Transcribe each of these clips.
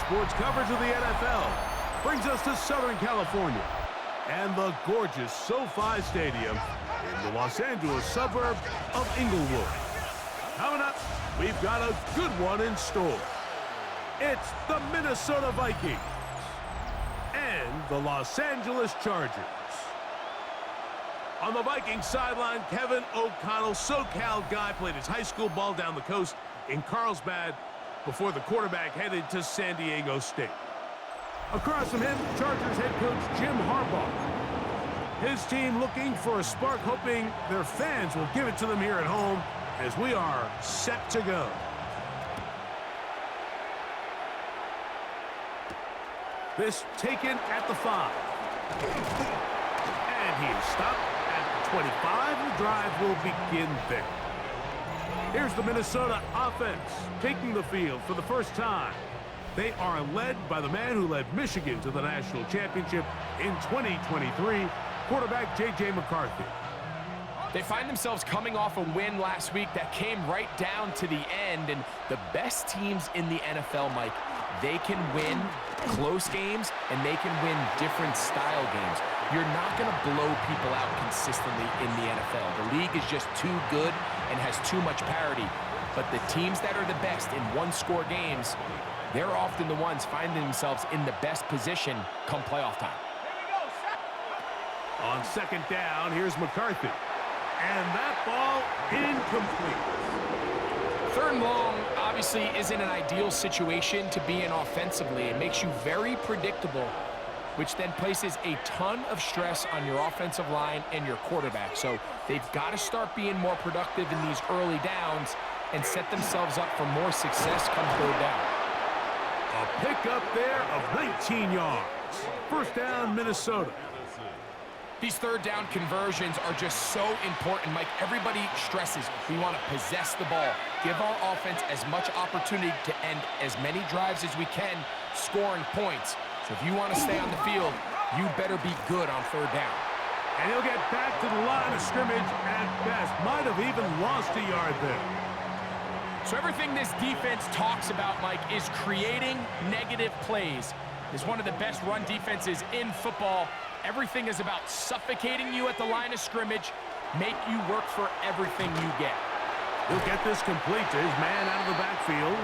sports coverage of the NFL brings us to Southern California and the gorgeous SoFi Stadium in the Los Angeles suburb of Inglewood. Coming up, we've got a good one in store. It's the Minnesota Vikings and the Los Angeles Chargers. On the Vikings sideline, Kevin O'Connell, SoCal guy, played his high school ball down the coast in Carlsbad before the quarterback headed to San Diego State. Across from him, Chargers head coach Jim Harbaugh. His team looking for a spark, hoping their fans will give it to them here at home as we are set to go. This taken at the 5. And he is stopped at the 25. The drive will begin there. Here's the Minnesota offense taking the field for the first time. They are led by the man who led Michigan to the national championship in 2023, quarterback J.J. McCarthy. They find themselves coming off a win last week that came right down to the end, and the best teams in the NFL, Mike, they can win close games and they can win different style games. You're not going to blow people out consistently in the NFL. The league is just too good and has too much parity. But the teams that are the best in one-score games, they're often the ones finding themselves in the best position come playoff time. On second down, here's McCarthy. And that ball incomplete. Third and long obviously isn't an ideal situation to be in offensively. It makes you very predictable, which then places a ton of stress on your offensive line and your quarterback. So they've got to start being more productive in these early downs and set themselves up for more success come third down. A pickup there of 19 yards. First down, Minnesota. These third down conversions are just so important, Mike. Everybody stresses we want to possess the ball, give our offense as much opportunity to end as many drives as we can, scoring points. So if you want to stay on the field, you better be good on third down. And he'll get back to the line of scrimmage at best. Might have even lost a yard there. So everything this defense talks about, Mike, is creating negative plays. It's one of the best run defenses in football. Everything is about suffocating you at the line of scrimmage, make you work for everything you get. He'll get this complete to his man out of the backfield.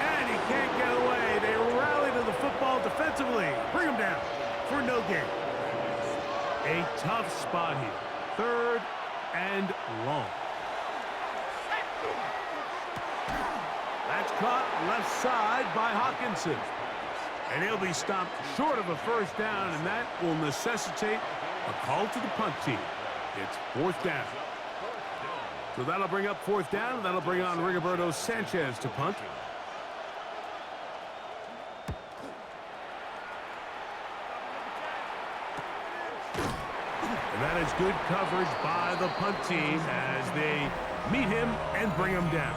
And he can't get away. They rally to the football defensively. Bring him down for no gain. A tough spot here. Third and long. That's caught left side by Hawkinson. And he'll be stopped short of a first down, and that will necessitate a call to the punt team. It's fourth down. So that'll bring up fourth down, and that'll bring on Rigoberto Sanchez to punt. And that is good coverage by the punt team as they meet him and bring him down.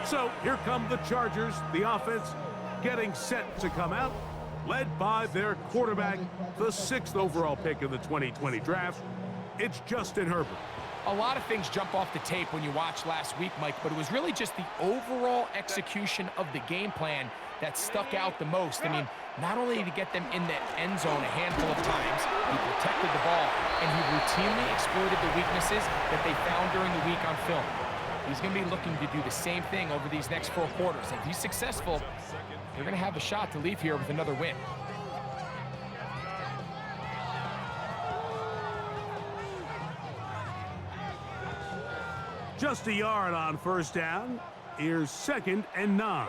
So here come the Chargers, the offense getting set to come out, led by their quarterback, the 6th overall pick in the 2020 draft. It's Justin Herbert. A lot of things jump off the tape when you watch last week, Mike, but it was really just the overall execution of the game plan that stuck out the most. I mean, not only to get them in the end zone a handful of times, he protected the ball, and he routinely exploited the weaknesses that they found during the week on film. He's going to be looking to do the same thing over these next 4 quarters. If he's successful, they're going to have a shot to leave here with another win. Just a yard on first down. Here's 2nd and 9.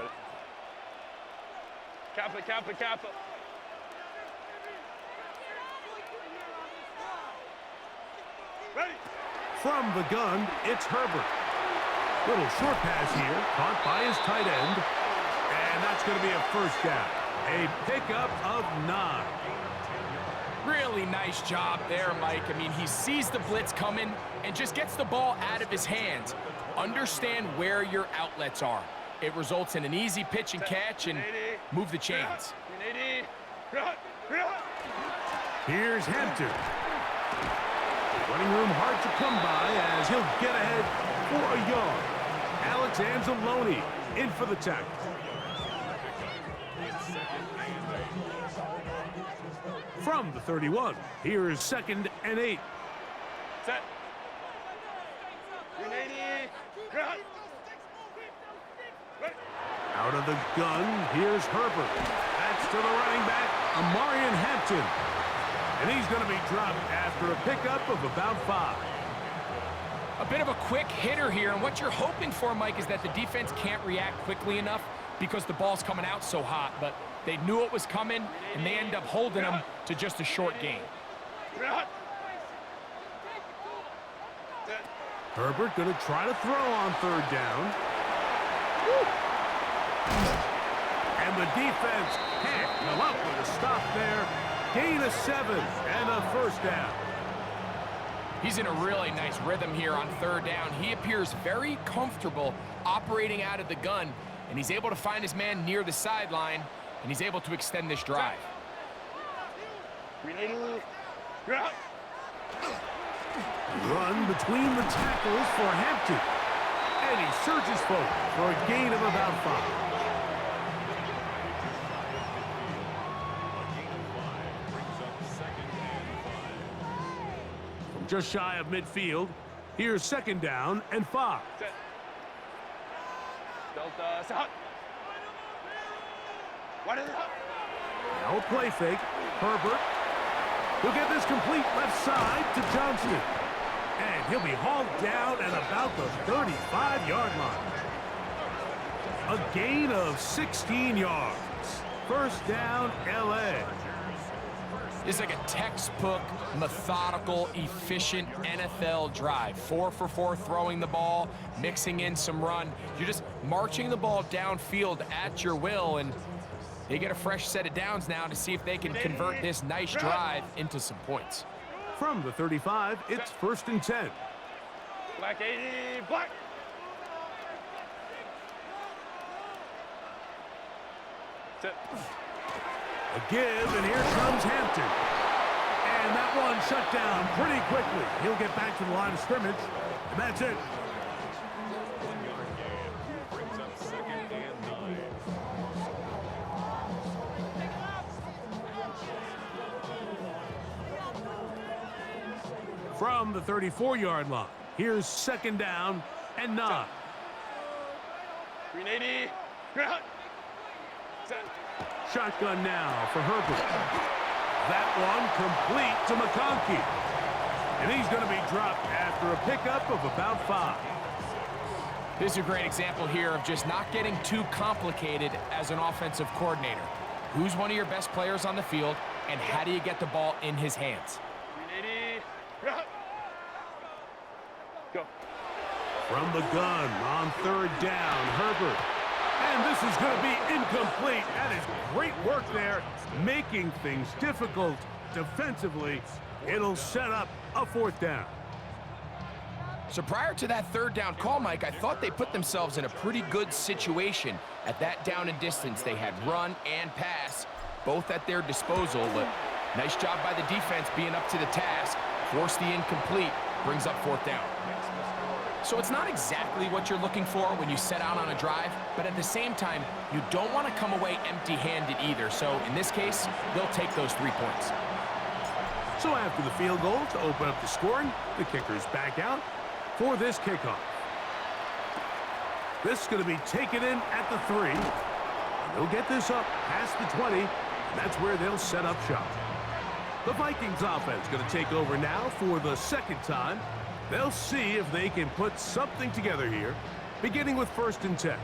Kappa. Ready. From the gun, it's Herbert. Little short pass here, caught by his tight end. And that's going to be a first down. A pickup of 9. Really nice job there, Mike. I mean, he sees the blitz coming and just gets the ball out of his hands. Understand where your outlets are. It results in an easy pitch and catch and move the chains. Here's Hampton. Running room hard to come by as he'll get ahead for a yard. Alex Anzalone in for the tackle. From the 31, here's 2nd and 8. Set. 380. Cut. Ready. Out of the gun, here's Herbert. That's to the running back, Amarian Hampton. And he's going to be dropped after a pickup of about 5. A bit of a quick hitter here, and what you're hoping for, Mike, is that the defense can't react quickly enough because the ball's coming out so hot, but they knew it was coming, and they end up holding them to just a short gain. Cut. Set. Herbert going to try to throw on 3rd down. Woo! And the defense can't come up with a stop there. Gain of 7 and a 1st down. He's in a really nice rhythm here on 3rd down. He appears very comfortable operating out of the gun, and he's able to find his man near the sideline, and he's able to extend this drive. 380. Cut. Run between the tackles for Hampton. And he surges forward for a gain of about 5. From just shy of midfield, here's 2nd down and 5. Set. Delta. Set. What is it? Now a play fake. Herbert. He'll get this complete left side to Johnston. And he'll be hauled down at about the 35-yard line. A gain of 16 yards. 1st down, L.A. It's like a textbook, methodical, efficient NFL drive. 4 for 4 throwing the ball, mixing in some run. You're just marching the ball downfield at your will, and they get a fresh set of downs now to see if they can convert this nice drive into some points. From the 35, it's 1st and 10. Black 80. Black. Set. A give, and here comes Hampton. And that one shut down pretty quickly. He'll get back to the line of scrimmage, and that's it. From the 34-yard line, here's 2nd down and 9. 380. Cut. Set. Shotgun now for Herbert. That one complete to McConkey. And he's going to be dropped after a pickup of about 5. This is a great example here of just not getting too complicated as an offensive coordinator. Who's one of your best players on the field, and how do you get the ball in his hands? 380. Cut. Go. From the gun on 3rd down, Herbert. And this is going to be incomplete. That is great work there, making things difficult defensively. It'll set up a 4th down. So prior to that 3rd down call, Mike, I thought they put themselves in a pretty good situation at that down and distance. They had run and pass, both at their disposal, but nice job by the defense being up to the task. Force the incomplete, brings up 4th down. So it's not exactly what you're looking for when you set out on a drive, but at the same time, you don't want to come away empty-handed either. So in this case, they'll take those 3 points. So after the field goal to open up the scoring, the kicker's back out for this kickoff. This is going to be taken in at the 3. And they'll get this up past the 20, and that's where they'll set up shop. The Vikings offense going to take over now for the 2nd time. They'll see if they can put something together here, beginning with 1st and 10.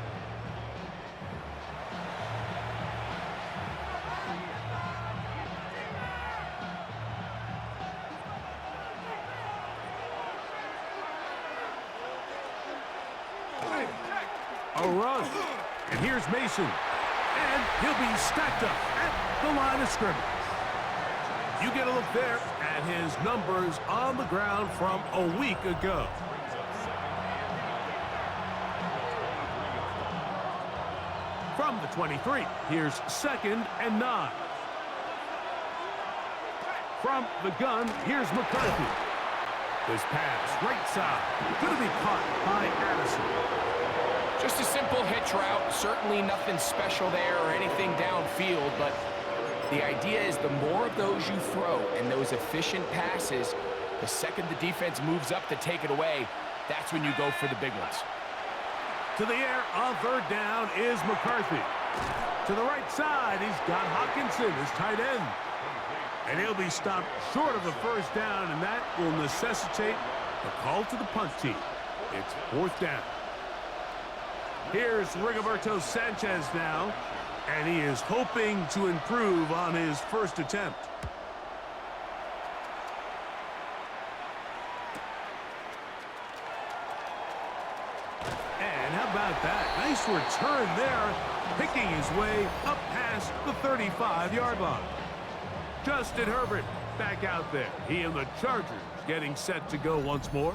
A run. And here's Mason. And he'll be stacked up at the line of scrimmage. You get a look there at his numbers on the ground from a week ago. From the 23, here's 2nd and 9. From the gun, here's McCarthy. This pass, right side, going to be caught by Addison. Just a simple hitch route. Certainly nothing special there or anything downfield, but the idea is the more of those you throw and those efficient passes, the second the defense moves up to take it away, that's when you go for the big ones. To the air on third down is McCarthy. To the right side, he's got Hockenson, his tight end. And he'll be stopped short of the first down, and that will necessitate a call to the punt team. It's fourth down. Here's Rigoberto Sanchez now, and he is hoping to improve on his first attempt. And how about that? Nice return there, picking his way up past the 35-yard line. Justin Herbert back out there. He and the Chargers getting set to go once more.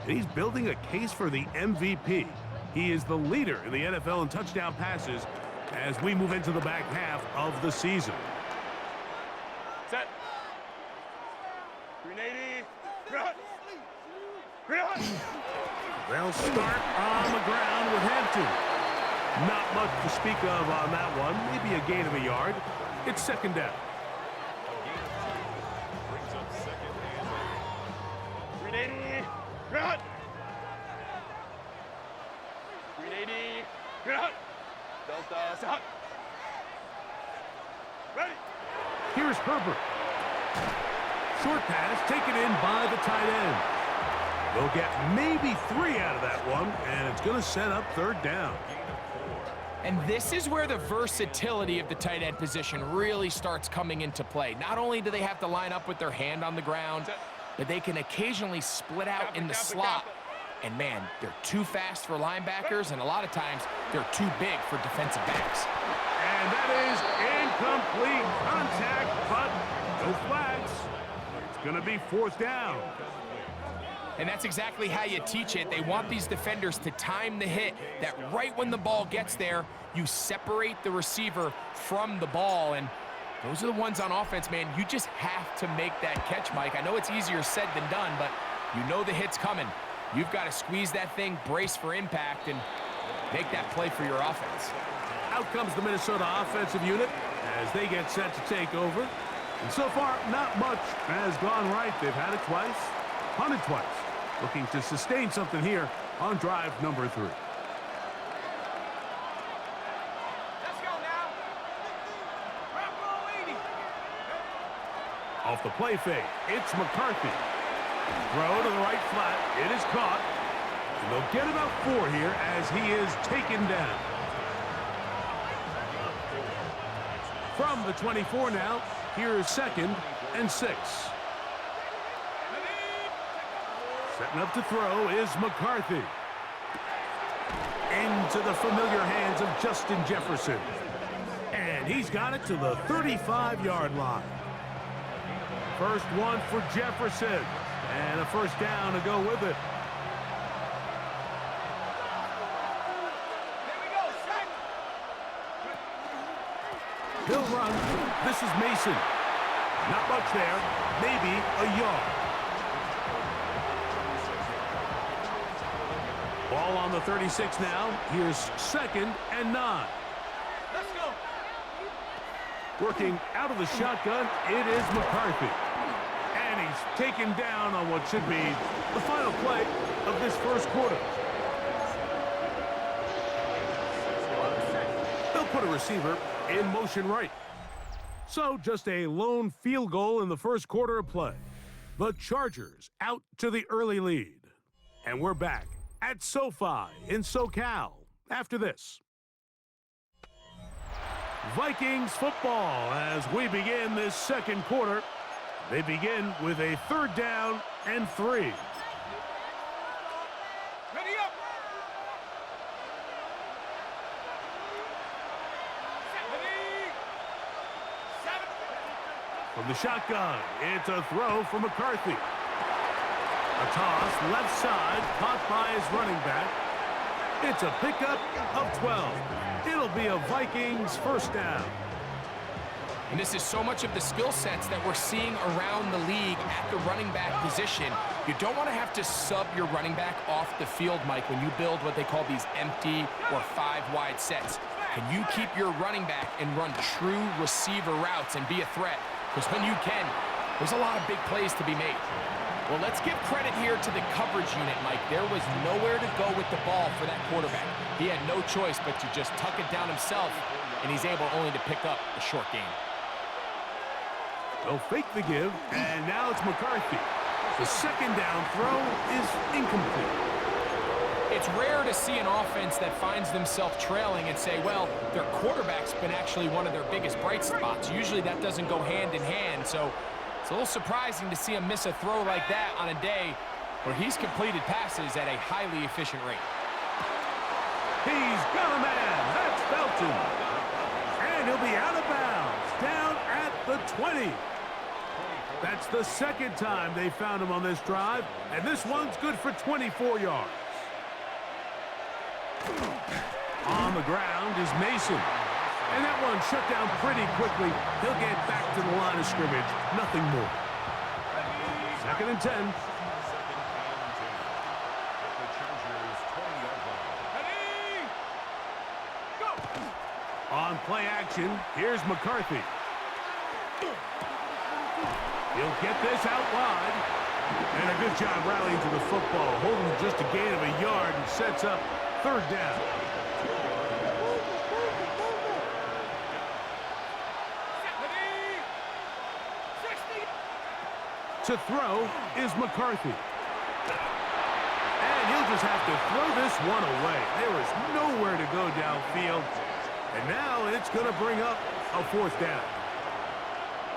And he's building a case for the MVP. He is the leader in the NFL in touchdown passes as we move into the back half of the season. Set. 380. Run. Run. They'll start on the ground with Hampton. Not much to speak of on that one. Maybe a gain of a yard. It's second down. 380. Run. 380. Run. Delta stop. Ready. Here's Herbert. Short pass taken in by the tight end. They'll get maybe 3 out of that one, and it's going to set up third down. And this is where the versatility of the tight end position really starts coming into play. Not only do they have to line up with their hand on the ground, but they can occasionally split out in the slot. And man, they're too fast for linebackers, and a lot of times they're too big for defensive backs. And that is incomplete contact, but no flags. It's going to be fourth down. And that's exactly how you teach it. They want these defenders to time the hit, that right when the ball gets there, you separate the receiver from the ball. And those are the ones on offense, man. You just have to make that catch, Mike. I know it's easier said than done, but you know the hit's coming. You've got to squeeze that thing, brace for impact, and make that play for your offense. Out comes the Minnesota offensive unit as they get set to take over. And so far, not much has gone right. They've had it twice, punted twice. Looking to sustain something here on drive number 3. Let's go now. Bravo 80. Off the play fake, it's McCarthy. Throw to the right flat. It is caught. And they'll get about 4 here as he is taken down. From the 24 now, here's 2nd and 6. Setting up to throw is McCarthy. Into the familiar hands of Justin Jefferson. And he's got it to the 35-yard line. First one for Jefferson. And a first down to go with it. Here we go. Set. He'll run. This is Mason. Not much there. Maybe a yard. Ball on the 36 now. Here's 2nd and 9. Let's go. Working out of the shotgun, it is McCarthy. And he's taken down on what should be the final play of this first quarter. They'll put a receiver in motion right. So just a lone field goal in the first quarter of play. The Chargers out to the early lead. And we're back at SoFi in SoCal after this. Vikings football as we begin this second quarter. They begin with a 3rd down and 3. Ready up. 7. From the shotgun, it's a throw for McCarthy. A toss left side, caught by his running back. It's a pickup of 12. It'll be a Vikings first down. And this is so much of the skill sets that we're seeing around the league at the running back position. You don't want to have to sub your running back off the field, Mike, when you build what they call these empty or 5-wide sets. Can you keep your running back and run true receiver routes and be a threat? Because when you can, there's a lot of big plays to be made. Well, let's give credit here to the coverage unit, Mike. There was nowhere to go with the ball for that quarterback. He had no choice but to just tuck it down himself, and he's able only to pick up a short gain. They'll fake the give, and now it's McCarthy. The second down throw is incomplete. It's rare to see an offense that finds themselves trailing and say, well, their quarterback's been actually one of their biggest bright spots. Usually that doesn't go hand in hand, so it's a little surprising to see him miss a throw like that on a day where he's completed passes at a highly efficient rate. He's got a man. That's Felton. And he'll be out of bounds, down at the 20. That's the second time they found him on this drive, and this one's good for 24 yards. On the ground is Mason. And that one shut down pretty quickly. He'll get back to the line of scrimmage. Nothing more. 2nd and 10. On play action, here's McCarthy. He'll get this out wide. And a good job rallying to the football, holding just a gain of a yard and sets up 3rd down. To throw is McCarthy. And he'll just have to throw this one away. There is nowhere to go downfield. And now it's going to bring up a 4th down.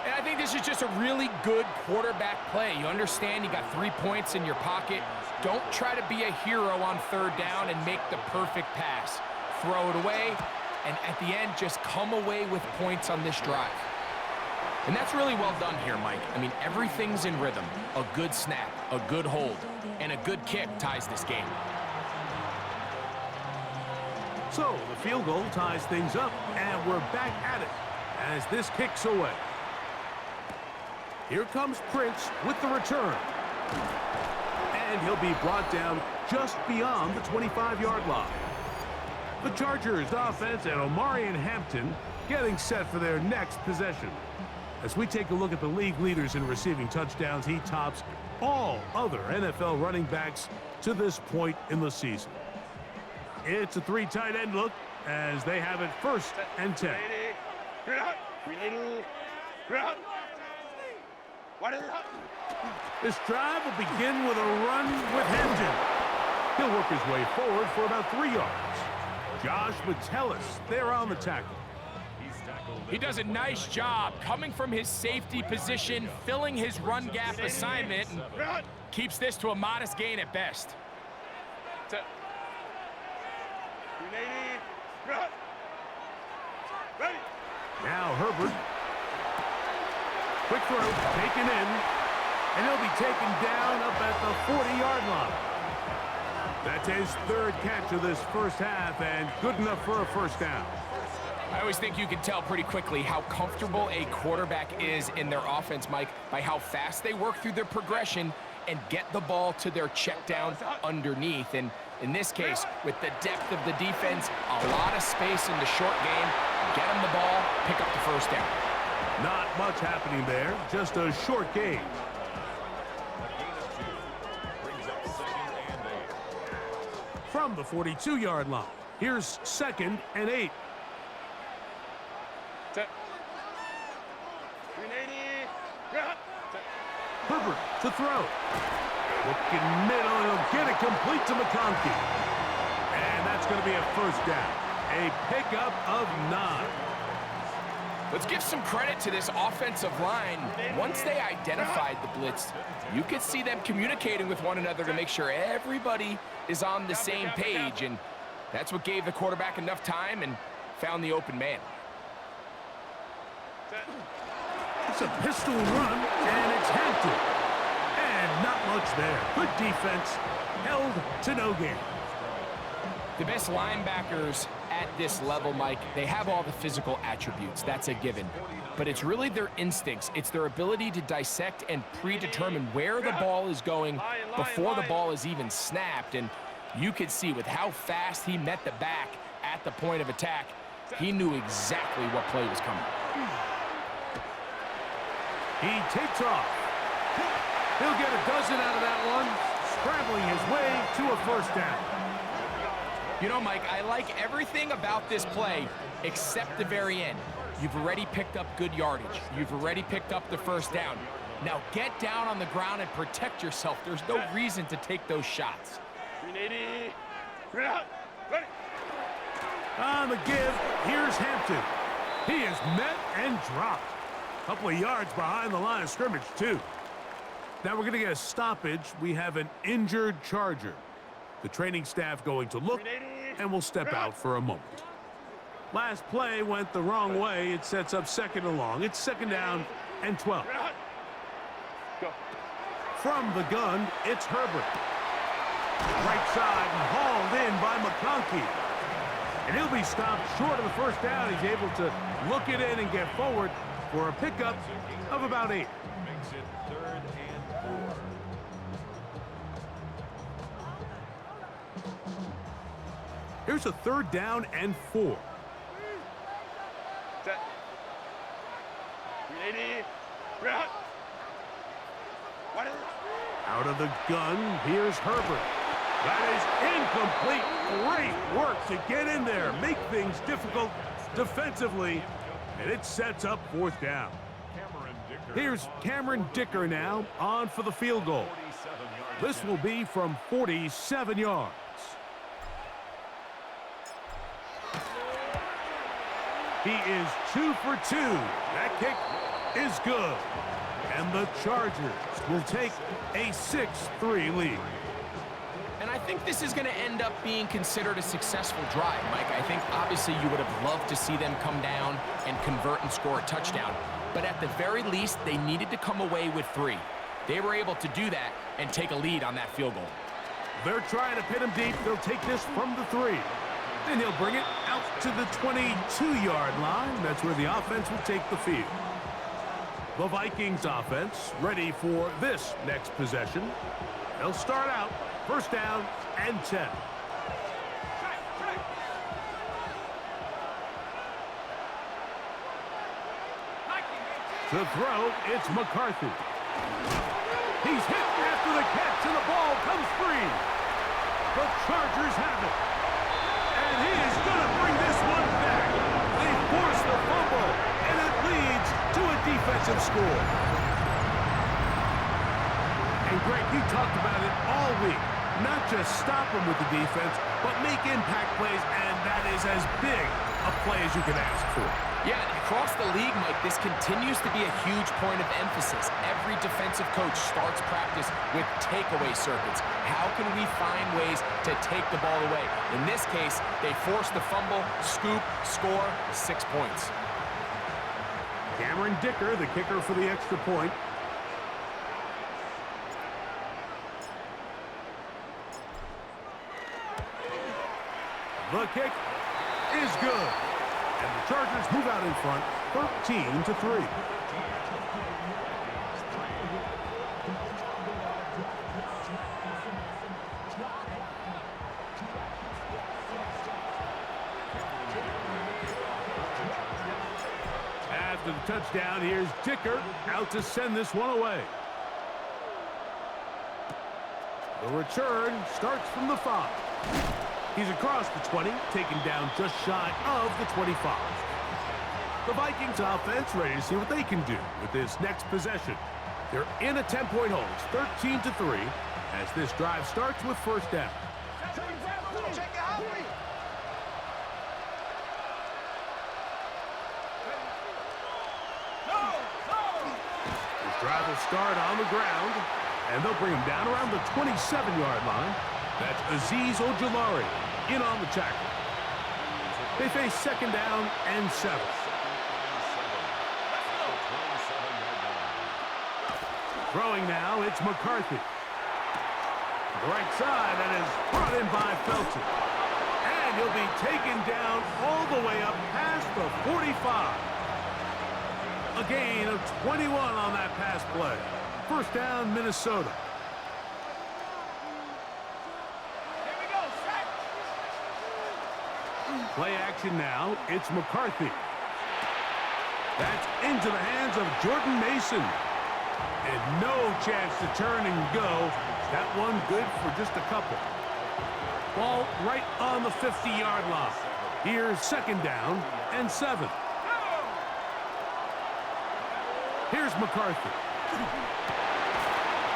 And I think this is just a really good quarterback play. You understand you got 3 points in your pocket. Don't try to be a hero on 3rd down and make the perfect pass. Throw it away, and at the end, just come away with points on this drive. And that's really well done here, Mike. I mean, everything's in rhythm. A good snap, a good hold, and a good kick ties this game. So the field goal ties things up, and we're back at it as this kicks away. Here comes Prince with the return. And he'll be brought down just beyond the 25-yard line. The Chargers offense and Omarion Hampton getting set for their next possession. As we take a look at the league leaders in receiving touchdowns, he tops all other NFL running backs to this point in the season. It's a 3 tight end look as they have it 1st and 10. This drive will begin with a run with Hendon. He'll work his way forward for about 3 yards. Josh Metellus there on the tackle. He does a nice job coming from his safety position, filling his run gap assignment, and keeps this to a modest gain at best. Now Herbert. Quick throw, taken in, and he'll be taken down up at the 40-yard line. That's his 3rd catch of this first half, and good enough for a 1st down. I always think you can tell pretty quickly how comfortable a quarterback is in their offense, Mike, by how fast they work through their progression and get the ball to their check down underneath. And in this case, with the depth of the defense, a lot of space in the short game, get them the ball, pick up the 1st down. Not much happening there, just a short gain. From the 42-yard line, here's 2nd and 8. Herbert to throw. Looking middle, and he'll get it complete to McConkey. And that's going to be a 1st down. A pickup of 9. Let's give some credit to this offensive line. Once they identified the blitz, you could see them communicating with one another to make sure everybody is on the same page, and that's what gave the quarterback enough time and found the open man. It's a pistol run, and it's Hampton. And not much there. Good defense, held to no gain. The best linebackers at this level, Mike, they have all the physical attributes. That's a given. But it's really their instincts. It's their ability to dissect and predetermine where the ball is going before the ball is even snapped. And you could see with how fast he met the back at the point of attack, he knew exactly what play was coming. He takes off. He'll get a dozen out of that one, scrambling his way to a first down. You know, Mike, I like everything about this play except the very end. You've already picked up good yardage. You've already picked up the first down. Now get down on the ground and protect yourself. There's no reason to take those shots. On the give, here's Hampton. He is met and dropped. A couple of yards behind the line of scrimmage, too. Now we're going to get a stoppage. We have an injured Charger. The training staff going to look, and we'll step out for a moment. Last play went the wrong way. It sets up second and long. It's second down and 12. From the gun, it's Herbert. Right side and hauled in by McConkey. And he'll be stopped short of the first down. He's able to look it in and get forward for a pickup of about 8. Makes it 3rd and 4. Here's a 3rd down and 4. Set. Ready. What is it? Out of the gun, here's Herbert. That is incomplete. Great work to get in there, make things difficult defensively, and it sets up 4th down. Here's Cameron Dicker now on for the field goal. This will be from 47 yards. He is 2 for 2. That kick is good. And the Chargers will take a 6-3 lead. And I think this is going to end up being considered a successful drive, Mike. I think obviously you would have loved to see them come down and convert and score a touchdown. But at the very least, they needed to come away with 3. They were able to do that and take a lead on that field goal. They're trying to pin him deep. They'll take this from the 3. And he'll bring it out to the 22-yard line. That's where the offense will take the field. The Vikings offense ready for this next possession. They'll start out 1st down and 10. To throw, it's McCarthy. He's hit after the catch, and the ball comes free. The Chargers have it. And he is going to bring this one back. They force the fumble, and it leads to a defensive score. And Greg, you talked about it all week. Not just stop them with the defense, but make impact plays, and that is as big a play as you can ask for. Yeah, across the league, Mike, this continues to be a huge point of emphasis. Every defensive coach starts practice with takeaway circuits. How can we find ways to take the ball away? In this case, they force the fumble, scoop, score, 6 points. Cameron Dicker, the kicker for the extra point. The kick is good. And the Chargers move out in front, 13-3. After the touchdown, here's Dicker out to send this one away. The return starts from the 5. He's across the 20, taken down just shy of the 25. The Vikings offense ready to see what they can do with this next possession. They're in a 10-point hole. It's 13-3 as this drive starts with 1st down. This drive will start on the ground, and they'll bring him down around the 27-yard line. That's Azeez Ojulari in on the tackle. They face 2nd down and 7. Throwing now, it's McCarthy. The right side, that is brought in by Felton. And And he'll be taken down all the way up past the 45. A gain of 21 on that pass play. First down, Minnesota. Play action now. It's McCarthy. That's into the hands of Jordan Mason. And no chance to turn and go. That one good for just a couple. Ball right on the 50-yard line. Here's second down and 7. Here's McCarthy.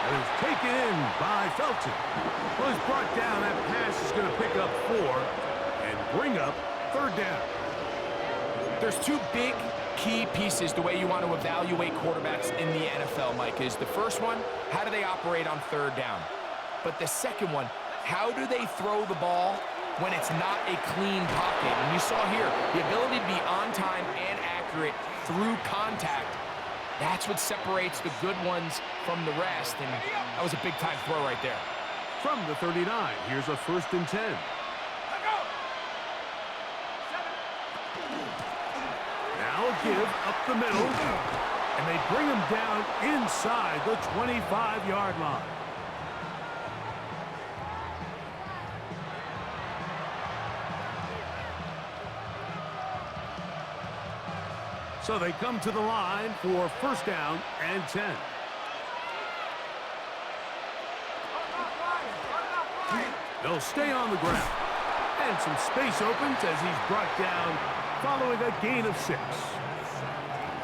That is taken in by Felton. Well, he's brought down. That pass is going to pick up 4 and bring up third down. There's two big key pieces the way you want to evaluate quarterbacks in the NFL, Mike, is the first one, how do they operate on third down? But the second one, how do they throw the ball when it's not a clean pocket? And you saw here, the ability to be on time and accurate through contact, that's what separates the good ones from the rest. And that was a big-time throw right there. From the 39, here's a 1st and 10. Now a give up the middle, and they bring him down inside the 25-yard line. So they come to the line for first down and 10. They'll stay on the ground. And some space opens as he's brought down following a gain of 6.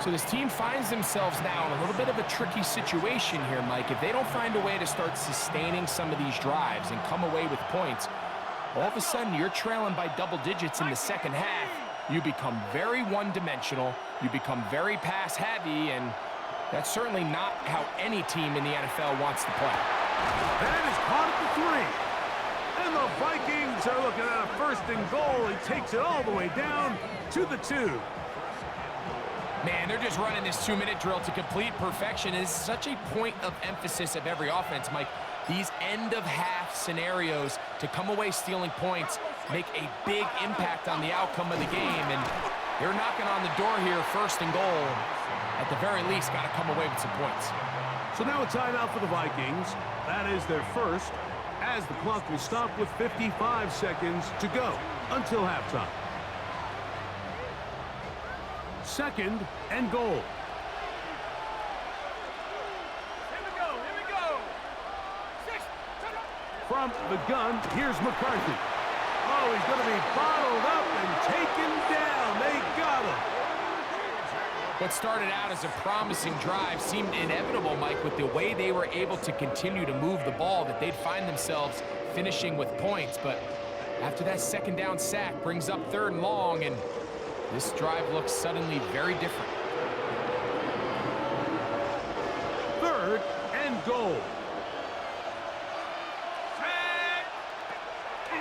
So this team finds themselves now in a little bit of a tricky situation here, Mike. If they don't find a way to start sustaining some of these drives and come away with points, all of a sudden you're trailing by double digits in the second half. You become very one-dimensional, you become very pass-heavy, and that's certainly not how any team in the NFL wants to play. That is caught at the 3. And the Vikings are looking at a 1st and goal. He takes it all the way down to the 2. Man, they're just running this 2-minute drill to complete perfection. It's such a point of emphasis of every offense, Mike. These end-of-half scenarios to come away stealing points make a big impact on the outcome of the game. And they're knocking on the door here, 1st and goal. At the very least, got to come away with some points. So now a timeout for the Vikings. That is their first, as the clock will stop with 55 seconds to go until halftime. 2nd and goal. From the gun, here's McCarthy. Oh, he's going to be bottled up and taken down. They got him. What started out as a promising drive seemed inevitable, Mike, with the way they were able to continue to move the ball, that they'd find themselves finishing with points. But after that 2nd down sack brings up 3rd and long, and this drive looks suddenly very different. 3rd and goal.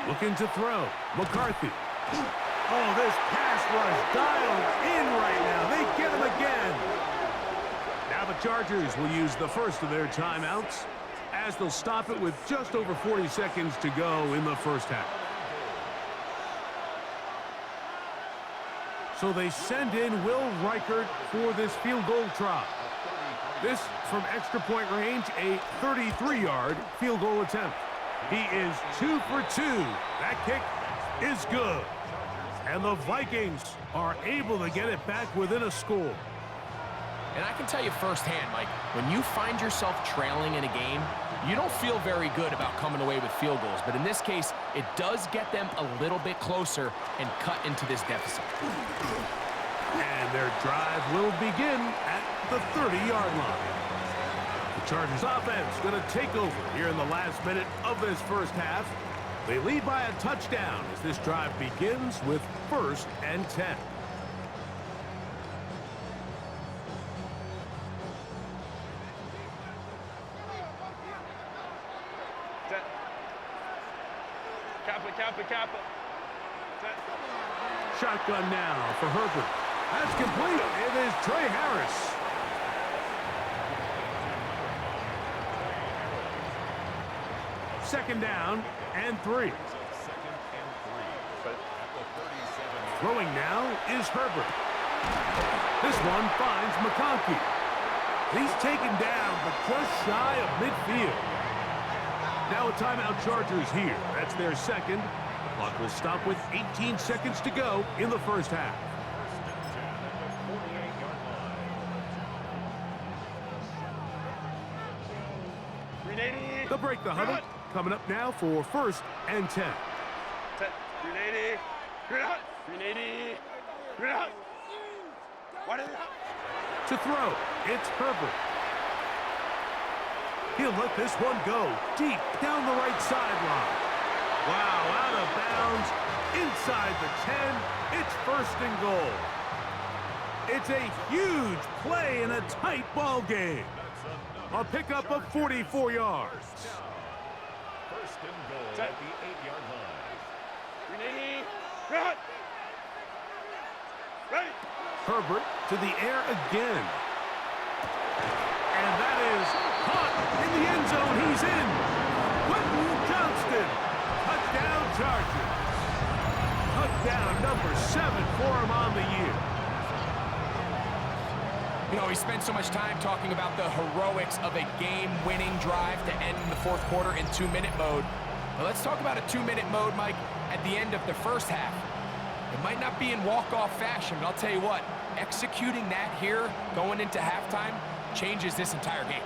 Looking to throw. McCarthy. Oh, this pass rush dialed in right now. They get him again. Now the Chargers will use the first of their timeouts as they'll stop it with just over 40 seconds to go in the first half. So they send in Will Reichert for this field goal try. This from extra point range, a 33-yard field goal attempt. He is 2 for 2. That kick is good. And the Vikings are able to get it back within a score. And I can tell you firsthand, Mike, when you find yourself trailing in a game, you don't feel very good about coming away with field goals. But in this case, it does get them a little bit closer and cut into this deficit. And their drive will begin at the 30-yard line. The Chargers offense going to take over here in the last minute of this first half. They lead by a touchdown as this drive begins with 1st and 10. Kappa. Shotgun now for Herbert. That's complete. It is Trey Harris. Second down and 3. 2nd and 3. But Throwing now is Herbert. This one finds McConkey. He's taken down, but just shy of midfield. Now a timeout Chargers here. That's their second. The clock will stop with 18 seconds to go in the first half. They'll break the huddle. Coming up now for 1st and 10. To throw, it's Herbert. He'll let this one go deep down the right sideline. Wow, out of bounds, inside the 10. It's 1st and goal. It's a huge play in a tight ball game. A pickup of 44 yards. 1st and goal at the 8-yard line. Herbert to the air again. And that is caught in the end zone. He's in. Quentin Johnston. Touchdown Chargers. Touchdown number 7 for him on the year. You know, we spent so much time talking about the heroics of a game-winning drive to end in the 4th quarter in 2-minute mode. Now let's talk about a 2-minute mode, Mike, at the end of the first half. It might not be in walk-off fashion, but I'll tell you what, executing that here going into halftime changes this entire game.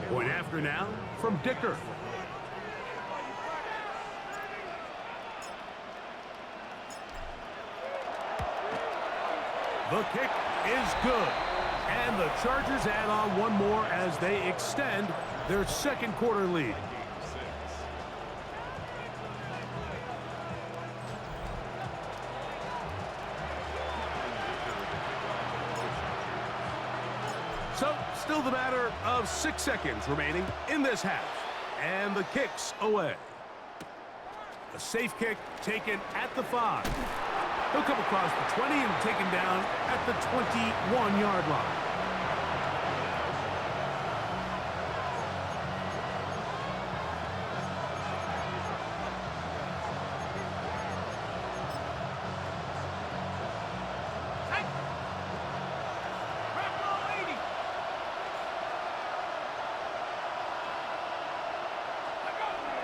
Point after now from Dicker. The kick is good. And the Chargers add on one more as they extend their 2nd quarter lead. So, still the matter of 6 seconds remaining in this half. And the kick's away. A safe kick taken at the 5. He'll come across the 20 and taken down at the 21-yard line.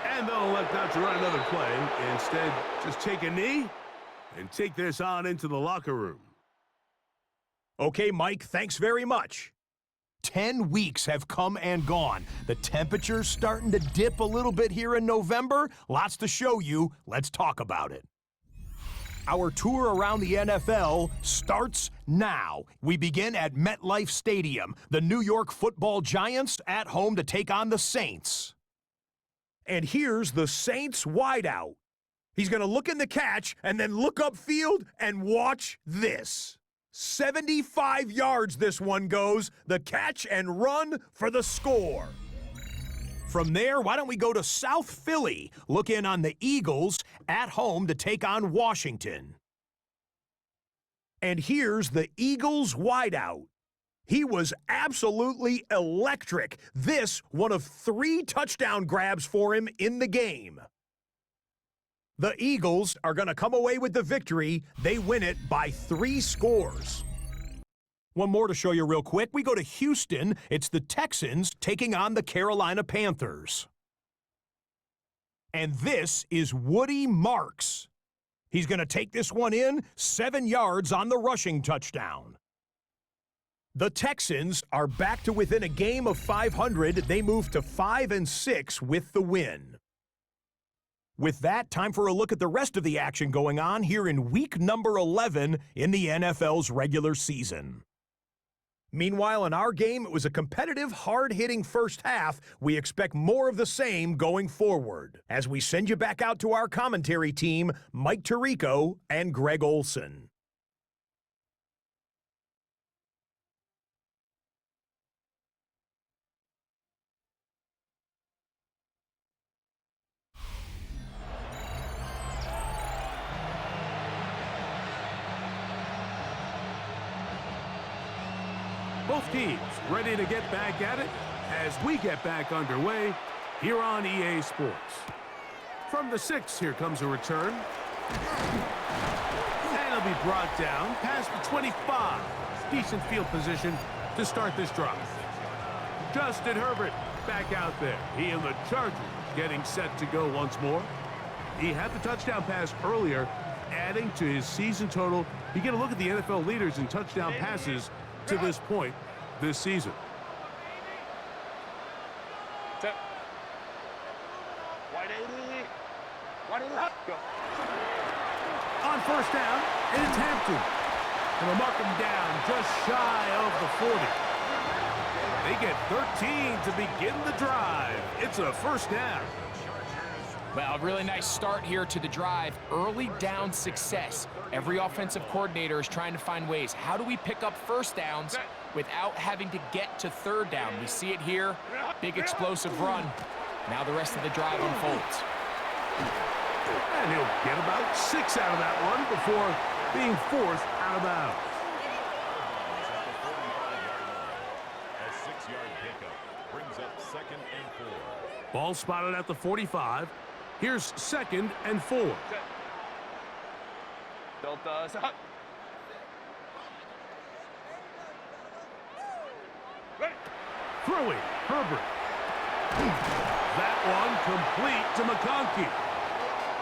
And they'll elect not to run another play. Instead, just take a knee and take this on into the locker room. Okay, Mike, thanks very much. 10 weeks have come and gone. The temperature's starting to dip a little bit here in November. Lots to show you. Let's talk about it. Our tour around the NFL starts now. We begin at MetLife Stadium. The New York Football Giants at home to take on the Saints. And here's the Saints wideout. He's going to look in the catch and then look upfield and watch this. 75 yards this one goes. The catch and run for the score. From there, why don't we go to South Philly? Look in on the Eagles at home to take on Washington. And here's the Eagles wideout. He was absolutely electric. This one of 3 touchdown grabs for him in the game. The Eagles are going to come away with the victory. They win it by 3 scores. One more to show you real quick. We go to Houston. It's the Texans taking on the Carolina Panthers. And this is Woody Marks. He's going to take this one in, 7 yards on the rushing touchdown. The Texans are back to within a game of 500. They move to 5-6 with the win. With that, time for a look at the rest of the action going on here in week number 11 in the NFL's regular season. Meanwhile, in our game, it was a competitive, hard-hitting first half. We expect more of the same going forward as we send you back out to our commentary team, Mike Tirico and Greg Olson. Both teams ready to get back at it. as we get back underway here on EA Sports. From the 6, here comes a return. And it'll be brought down past the 25. Decent field position to start this drive. Justin Herbert back out there. He and the Chargers getting set to go once more. He had the touchdown pass earlier, adding to his season total. You get a look at the NFL leaders in touchdown passes to this point this season. On first down, and it's Hampton. And they'll mark him down just shy of the 40. They get 13 to begin the drive. It's a first down. Well, a really nice start here to the drive. Early down success. Every offensive coordinator is trying to find ways. How do we pick up first downs without having to get to third down? We see it here. Big explosive run. Now the rest of the drive unfolds. And he'll get about 6 out of that one before being forced out of bounds. A 6-yard pickup brings up 2nd and 4. Ball spotted at the 45. Here's 2nd and 4. Throwing, Herbert. That one complete to McConkey.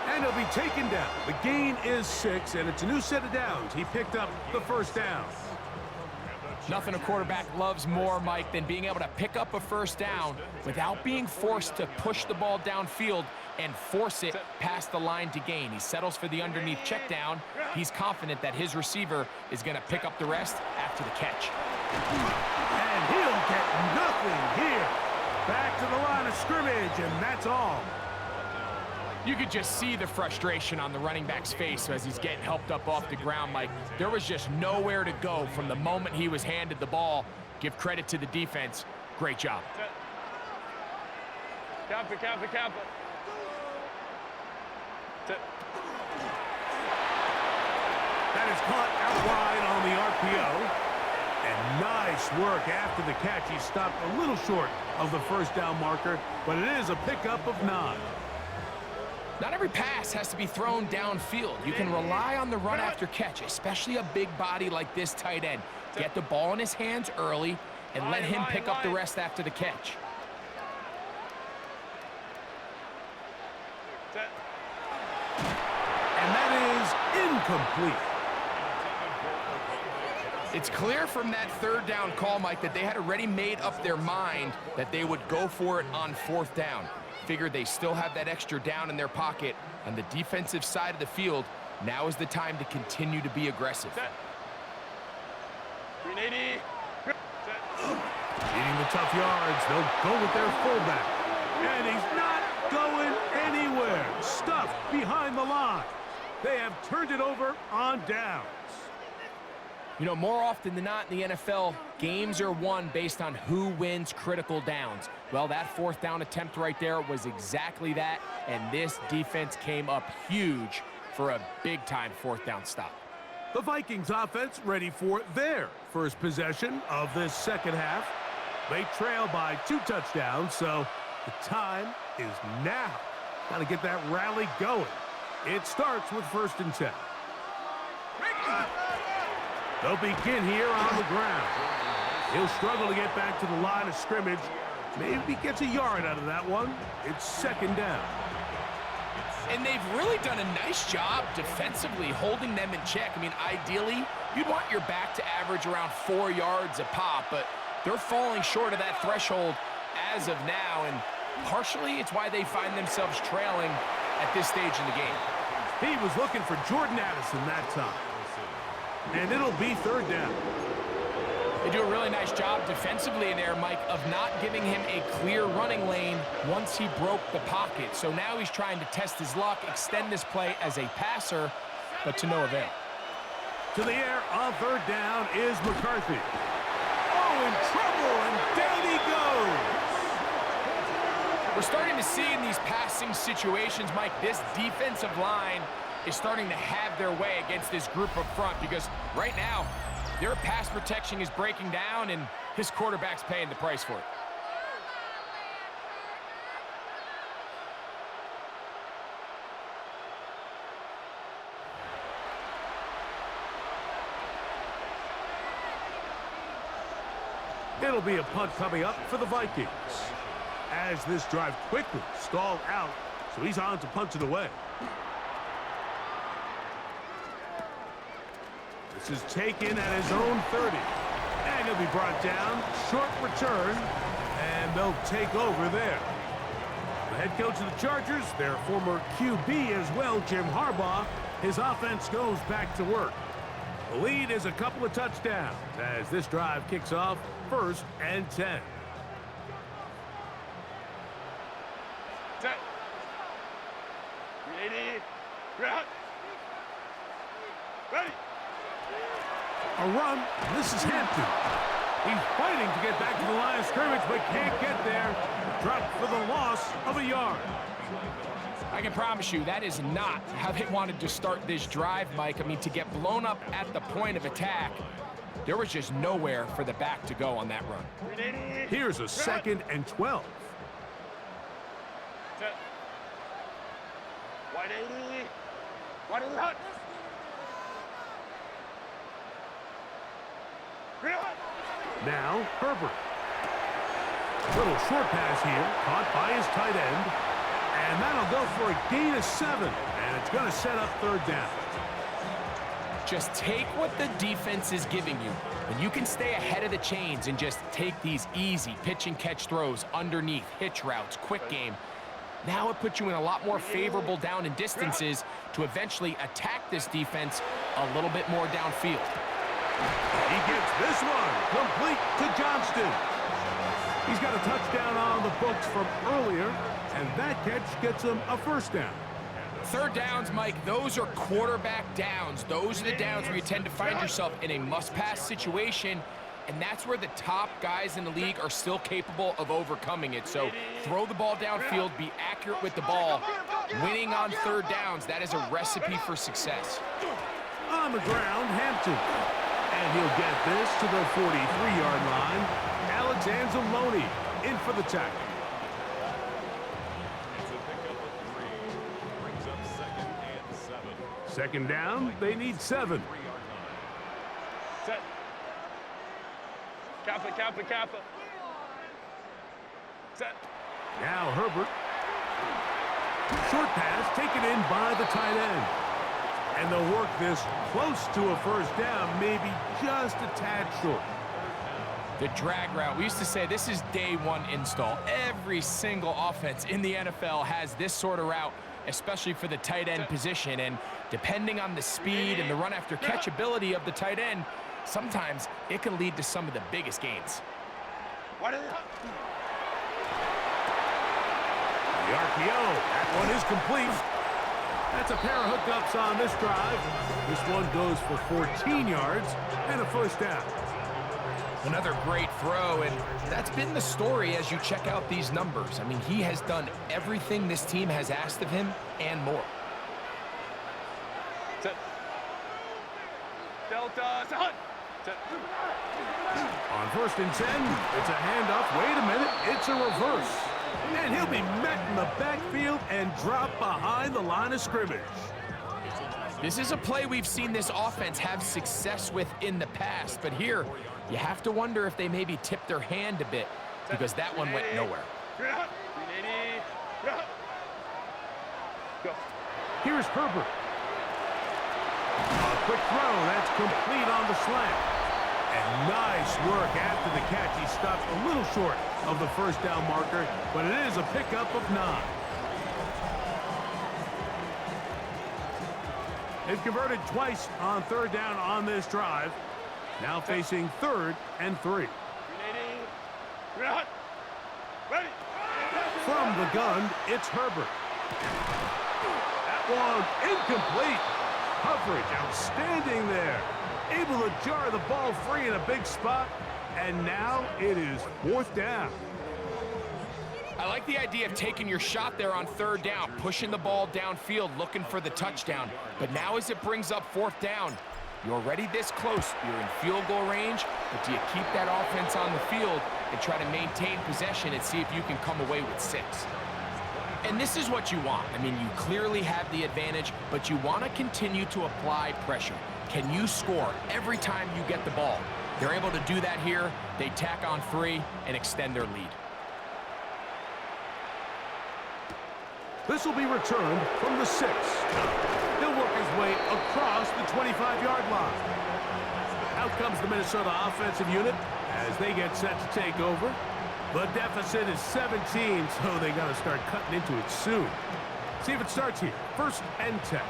And he'll be taken down. The gain is 6, and it's a new set of downs. He picked up the first down. Nothing a quarterback loves more, Mike, than being able to pick up a first down without being forced to push the ball downfield and force it past the line to gain. He settles for the underneath check down. He's confident that his receiver is going to pick up the rest after the catch. And he'll get nothing here. Back to the line of scrimmage, and that's all. You could just see the frustration on the running back's face as he's getting helped up off the ground, Mike. There was just nowhere to go from the moment he was handed the ball. Give credit to the defense. Great job. Kappa. That is caught out wide on the RPO. And nice work after the catch. He stopped a little short of the first down marker, but it is a pickup of 9. Not every pass has to be thrown downfield. You can rely on the run after catch, especially a big body like this tight end. Get the ball in his hands early and let him pick up the rest after the catch. And that is incomplete. It's clear from that third down call, Mike, that they had already made up their mind that they would go for it on 4th down. Figured they still have that extra down in their pocket on the defensive side of the field. Now is the time to continue to be aggressive. 380. Eating the tough yards, they'll go with their fullback. And he's not going anywhere. Stuffed behind the line. They have turned it over on downs. You know, more often than not in the NFL, games are won based on who wins critical downs. Well, that 4th down attempt right there was exactly that, and this defense came up huge for a big-time 4th down stop. The Vikings offense ready for their first possession of this second half. They trail by 2 touchdowns, so the time is now. Got to get that rally going. It starts with 1st and 10. They'll begin here on the ground. He'll struggle to get back to the line of scrimmage. Maybe gets a yard out of that one. It's 2nd down. And they've really done a nice job defensively holding them in check. I mean, ideally, you'd want your back to average around 4 yards a pop, but they're falling short of that threshold as of now, and partially it's why they find themselves trailing at this stage in the game. He was looking for Jordan Addison that time. And it'll be 3rd down. They do a really nice job defensively in there, Mike, of not giving him a clear running lane once he broke the pocket. So now he's trying to test his luck, extend this play as a passer, but to no avail. To the air on 3rd down is McCarthy. Oh, in trouble, and down he goes. We're starting to see in these passing situations, Mike, this defensive line is starting to have their way against this group up front, because right now their pass protection is breaking down and his quarterback's paying the price for it. It'll be a punt coming up for the Vikings. As this drive quickly stalled out, so he's on to punt it away. This is taken at his own 30. And he'll be brought down. Short return. And they'll take over there. The head coach of the Chargers, their former QB as well, Jim Harbaugh, his offense goes back to work. The lead is a couple of touchdowns as this drive kicks off 1st and 10. Set. Ready. Ready. A run. This is Hampton. He's fighting to get back to the line of scrimmage, but can't get there. Dropped for the loss of a yard. I can promise you that is not how they wanted to start this drive, Mike. I mean, to get blown up at the point of attack, there was just nowhere for the back to go on that run. Here's a 2nd and 12. Set. 180. 180 hot. Now, Herbert. Little short pass here, caught by his tight end. And that'll go for a gain of 7. And it's going to set up 3rd down. Just take what the defense is giving you. When you can stay ahead of the chains and just take these easy pitch and catch throws underneath, hitch routes, quick game, now it puts you in a lot more favorable down and distances to eventually attack this defense a little bit more downfield. He gets this one complete to Johnston. He's got a touchdown on the books from earlier, and that catch gets him a 1st down. 3rd downs, Mike, those are quarterback downs. Those are the downs where you tend to find yourself in a must-pass situation, and that's where the top guys in the league are still capable of overcoming it. So throw the ball downfield, be accurate with the ball. Winning on 3rd downs, that is a recipe for success. On the ground, Hampton. And he'll get this to the 43-yard line. Alex Anzalone in for the tackle. It's a pickup of 3. Brings up 2nd and 7. 2nd down, they need 7. 3-yard line. Set. Kappa. Set. Now Herbert. Short pass taken in by the tight end. And they'll work this close to a 1st down, maybe just a tad short. The drag route, we used to say this is day 1 install. Every single offense in the NFL has this sort of route, especially for the tight end position. And depending on the speed and the run after catch ability of the tight end, sometimes it can lead to some of the biggest gains. The RPO, that one is complete. That's a pair of hookups on this drive. This one goes for 14 yards and a 1st down. Another great throw, and that's been the story as you check out these numbers. I mean, he has done everything this team has asked of him and more. Set. Delta. Set. Set. On 1st and 10, it's a handoff. Wait a minute, it's a reverse. And he'll be met in the backfield and dropped behind the line of scrimmage. This is a play we've seen this offense have success with in the past, but here you have to wonder if they maybe tipped their hand a bit because that one went nowhere. Here's Herbert. A quick throw, that's complete on the slant. And nice work after the catch. He stopped a little short of the 1st down marker, but it is a pickup of 9. They've converted twice on 3rd down on this drive. Now facing 3rd and 3. Ready. From the gun, it's Herbert. That one incomplete. Coverage outstanding there. Able to jar the ball free in a big spot. And now it is 4th down. I like the idea of taking your shot there on 3rd down, pushing the ball downfield, looking for the touchdown. But now as it brings up 4th down, you're already this close. You're in field goal range, but do you keep that offense on the field and try to maintain possession and see if you can come away with 6? And this is what you want. I mean, you clearly have the advantage, but you want to continue to apply pressure. Can you score every time you get the ball? They're able to do that here. They tack on 3 and extend their lead. This will be returned from the 6. He'll work his way across the 25-yard line. Out comes the Minnesota offensive unit as they get set to take over. The deficit is 17, so they got to start cutting into it soon. See if it starts here. 1st and 10.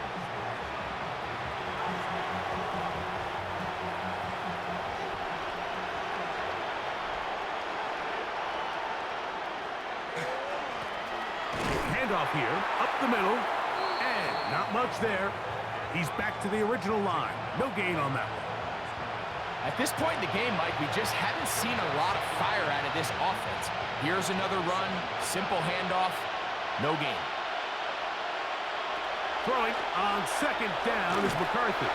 Handoff here, up the middle, and not much there. He's back to the original line. No gain on that one. At this point in the game, Mike, we just haven't seen a lot of fire out of this offense. Here's another run, simple handoff, no gain. Throwing on 2nd down is McCarthy.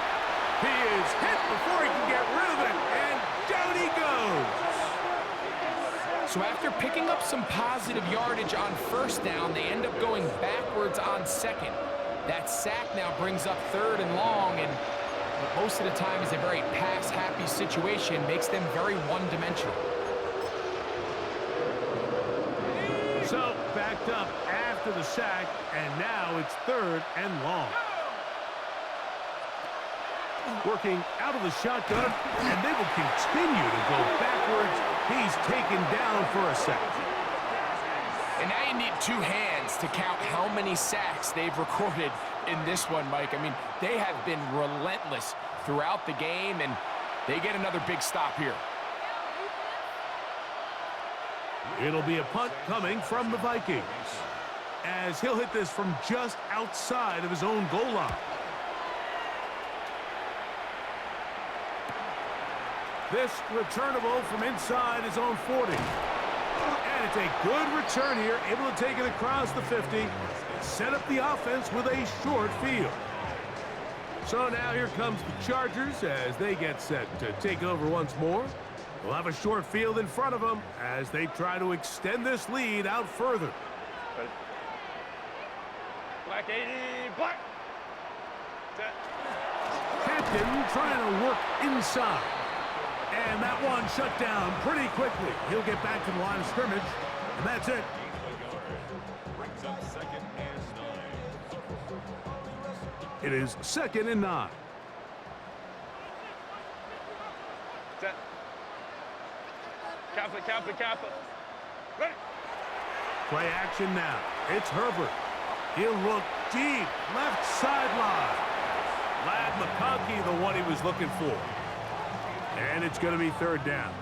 He is hit before he can get rid of it, and down he goes. So after picking up some positive yardage on 1st down, they end up going backwards on 2nd. That sack now brings up 3rd and long, and what most of the time is a very pass-happy situation, makes them very one-dimensional. So backed up after the sack, and now it's 3rd and long. Working out of the shotgun, and they will continue to go backwards. He's taken down for a sack. And now you need 2 hands to count how many sacks they've recorded in this one, Mike. I mean, they have been relentless throughout the game, and they get another big stop here. It'll be a punt coming from the Vikings, as he'll hit this from just outside of his own goal line. This returnable from inside his own 40. And it's a good return here, able to take it across the 50, set up the offense with a short field. So now here comes the Chargers as they get set to take over once more. They'll have a short field in front of them as they try to extend this lead out further. Black 80, black. Set. Captain trying to work inside. And that one shut down pretty quickly. He'll get back to the line of scrimmage, and that's it. Brings up 2nd and 9. It is 2nd and 9. Set. Kappa. Ready. Play action now. It's Herbert. He'll look deep, left sideline. Ladd McConkey, the one he was looking for. And it's going to be 3rd down.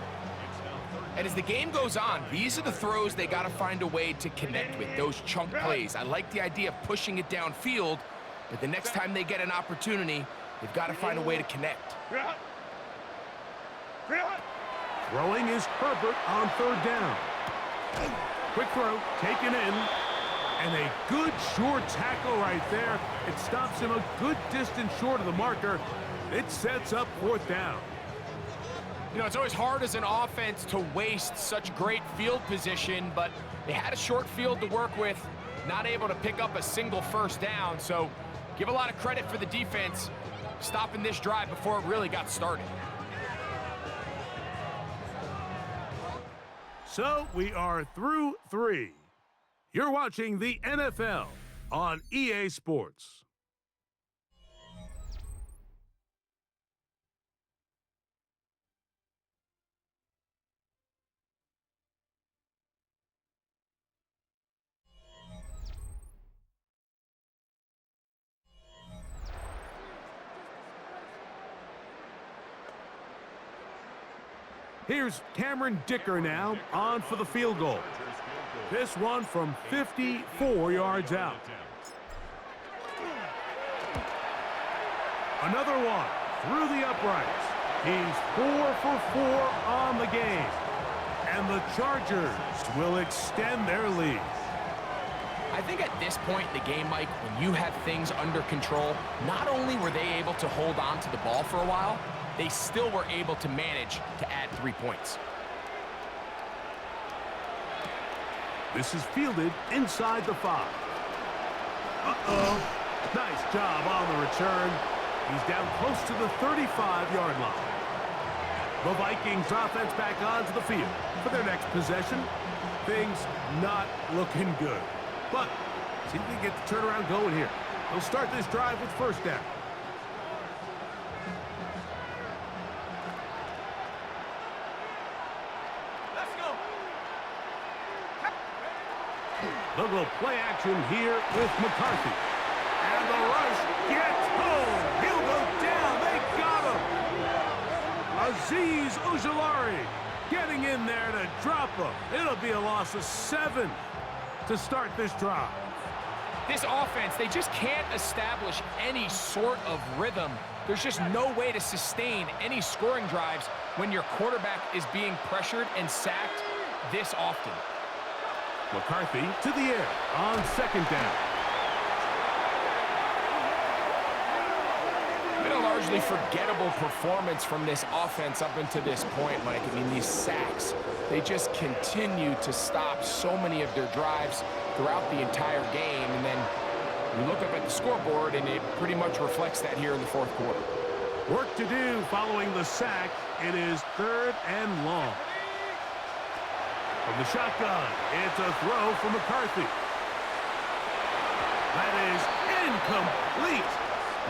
And as the game goes on, these are the throws they got to find a way to connect with, those chunk plays. I like the idea of pushing it downfield, but the next time they get an opportunity, they've got to find a way to connect. Throwing is Herbert on 3rd down. Quick throw, taken in, and a good short tackle right there. It stops him a good distance short of the marker. It sets up 4th down. You know, it's always hard as an offense to waste such great field position, but they had a short field to work with, not able to pick up a single 1st down, so give a lot of credit for the defense stopping this drive before it really got started. So we are through 3. You're watching the NFL on EA Sports. Here's Cameron Dicker now on for the field goal. This one from 54 yards out. Another one through the uprights. He's 4 for 4 on the game. And the Chargers will extend their lead. I think at this point in the game, Mike, when you have things under control, not only were they able to hold on to the ball for a while, they still were able to manage to add 3 points. This is fielded inside the 5. Uh-oh. Nice job on the return. He's down close to the 35-yard line. The Vikings offense back onto the field for their next possession. Things not looking good. But see if we can get the turnaround going here. They'll start this drive with first down. Let's go. They'll go play action here with McCarthy. And the rush gets home. He'll go down. They got him. Azeez Ojulari getting in there to drop him. It'll be a loss of 7 to start this drive. This offense, they just can't establish any sort of rhythm. There's just no way to sustain any scoring drives when your quarterback is being pressured and sacked this often. McCarthy to the air on second down. Been a largely forgettable performance from this offense up until this point, Mike. I mean, these sacks, they just continue to stop so many of their drives throughout the entire game. And then you look up at the scoreboard, and it pretty much reflects that here in the fourth quarter. Work to do following the sack. It is 3rd and long. From the shotgun, it's a throw for McCarthy. That is incomplete.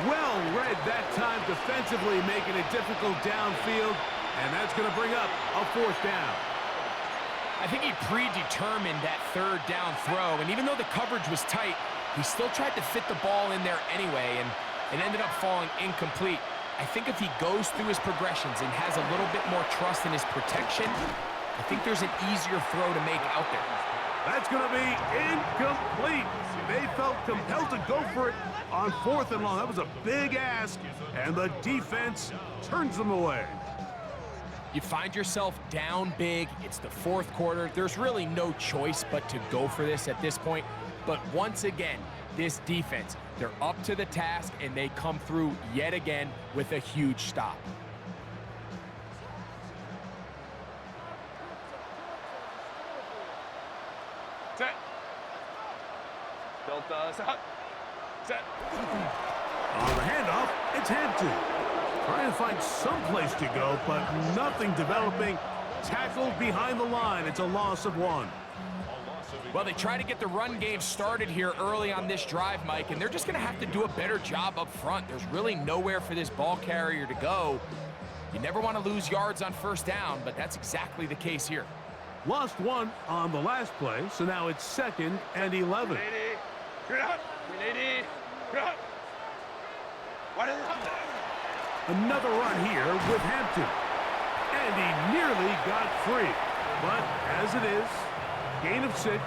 Well read that time defensively, making it difficult downfield, and that's going to bring up a 4th down. I think he predetermined that 3rd down throw, and even though the coverage was tight, he still tried to fit the ball in there anyway, and it ended up falling incomplete. I think if he goes through his progressions and has a little bit more trust in his protection, I think there's an easier throw to make out there. That's going to be incomplete. They felt compelled to go for it on 4th and long. That was a big ask, and the defense turns them away. You find yourself down big. It's the 4th quarter. There's really no choice but to go for this at this point. But once again, this defense, they're up to the task, and they come through yet again with a huge stop. Set. Built us up. Set. On the handoff, it's Hampton. Trying to find some place to go, but nothing developing. Tackled behind the line. It's a loss of 1. Well, they try to get the run game started here early on this drive, Mike, and they're just going to have to do a better job up front. There's really nowhere for this ball carrier to go. You never want to lose yards on 1st down, but that's exactly the case here. Lost 1 on the last play, so now it's 2nd and 11. 80. Cut. 80. Cut. What is it? Another run here with Hampton. And he nearly got free. But as it is, gain of 6,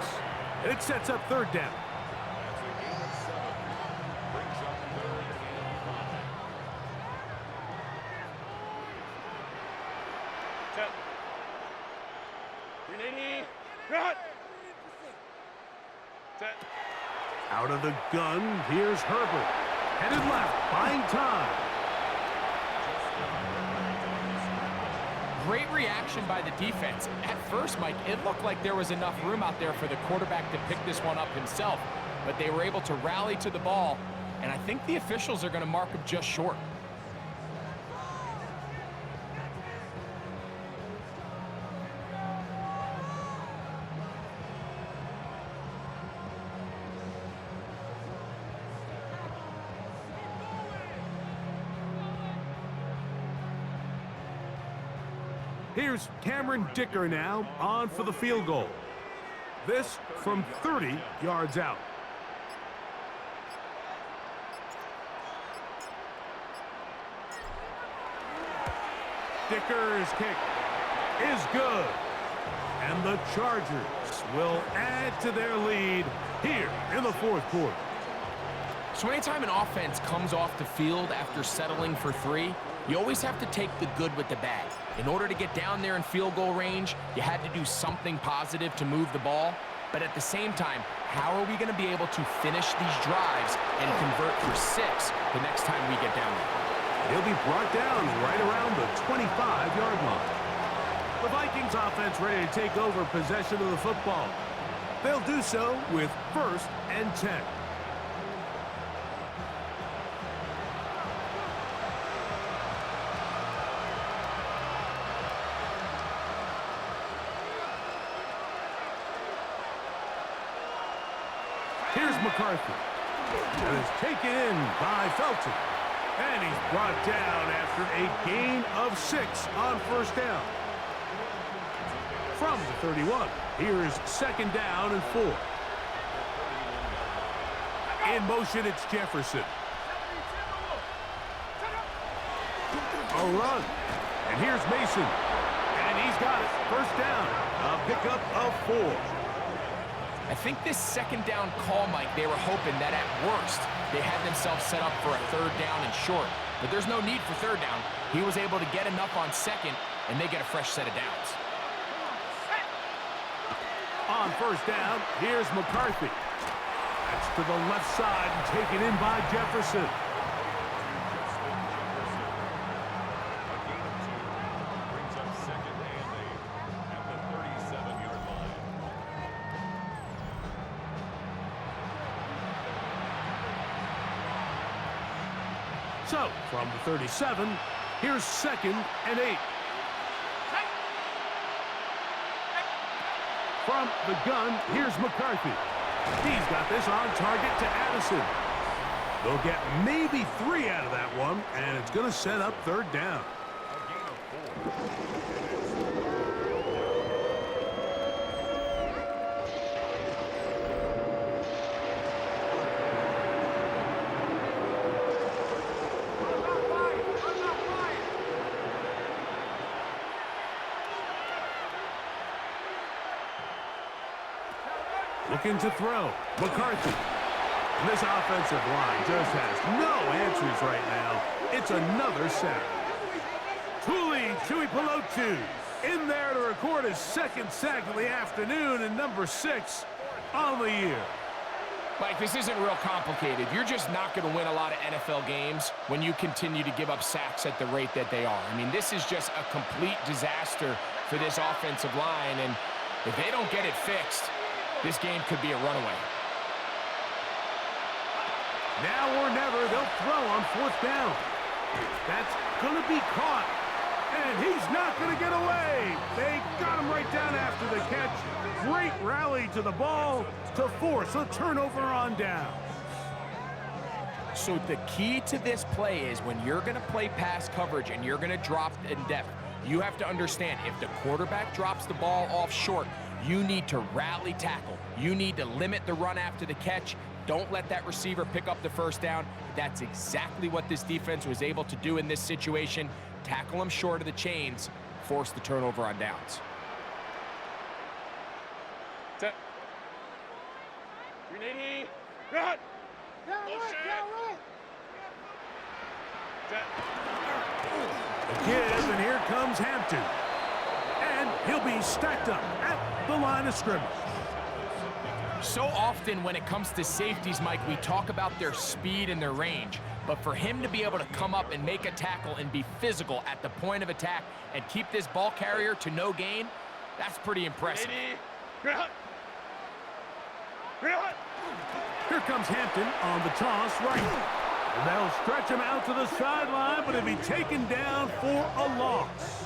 it sets up 3rd down. That's a gain of 7. Brings up 3rd and 5. Set. 380. Cut. Set. Out of the gun, here's Herbert. Headed left, buying time. Great reaction by the defense. At first, Mike, it looked like there was enough room out there for the quarterback to pick this one up himself, but they were able to rally to the ball, and I think the officials are going to mark him just short. Here's Cameron Dicker now on for the field goal. This from 30 yards out. Dicker's kick is good. And the Chargers will add to their lead here in the 4th quarter. So anytime an offense comes off the field after settling for 3, you always have to take the good with the bad. In order to get down there in field goal range, you had to do something positive to move the ball. But at the same time, how are we going to be able to finish these drives and convert for 6 the next time we get down there? He'll be brought down right around the 25-yard line. The Vikings offense ready to take over possession of the football. They'll do so with 1st and 10. Here's McCarthy. And it's taken in by Felton. And he's brought down after a gain of 6 on first down. From the 31, here's second down and 4. In motion, it's Jefferson. A run. And here's Mason. And he's got it. First down. A pickup of 4. I think this second down call, Mike, they were hoping that at worst they had themselves set up for a third down and short. But there's no need for third down. He was able to get enough on second, and they get a fresh set of downs. On first down, here's McCarthy. That's to the left side and taken in by Jefferson. Brings up second and 8 at the 37-yard line. So, from the 37, here's second and 8. From the gun, here's McCarthy. He's got this on target to Addison. They'll get maybe 3 out of that one, and it's going to set up third down. A gain of 4. Looking to throw. McCarthy. And this offensive line just has no answers right now. It's another sack. Tuli Tuipulotu in there to record his second sack of the afternoon and number 6 on the year. Mike, this isn't real complicated. You're just not going to win a lot of NFL games when you continue to give up sacks at the rate that they are. I mean, this is just a complete disaster for this offensive line, and if they don't get it fixed, this game could be a runaway. Now or never, they'll throw on fourth down. That's going to be caught, and he's not going to get away. They got him right down after the catch. Great rally to the ball to force a turnover on down. So the key to this play is when you're going to play pass coverage and you're going to drop in depth, you have to understand if the quarterback drops the ball off short, you need to rally tackle. You need to limit the run after the catch. Don't let that receiver pick up the first down. That's exactly what this defense was able to do in this situation. Tackle him short of the chains, force the turnover on downs. Set. 380. Run. Set. The give, and here comes Hampton. And he'll be stacked up at the line of scrimmage. So often when it comes to safeties, Mike, we talk about their speed and their range. But for him to be able to come up and make a tackle and be physical at the point of attack and keep this ball carrier to no gain, that's pretty impressive. 80. Run. Run. Here comes Hampton on the toss right. And they'll stretch him out to the sideline, but he'll be taken down for a loss.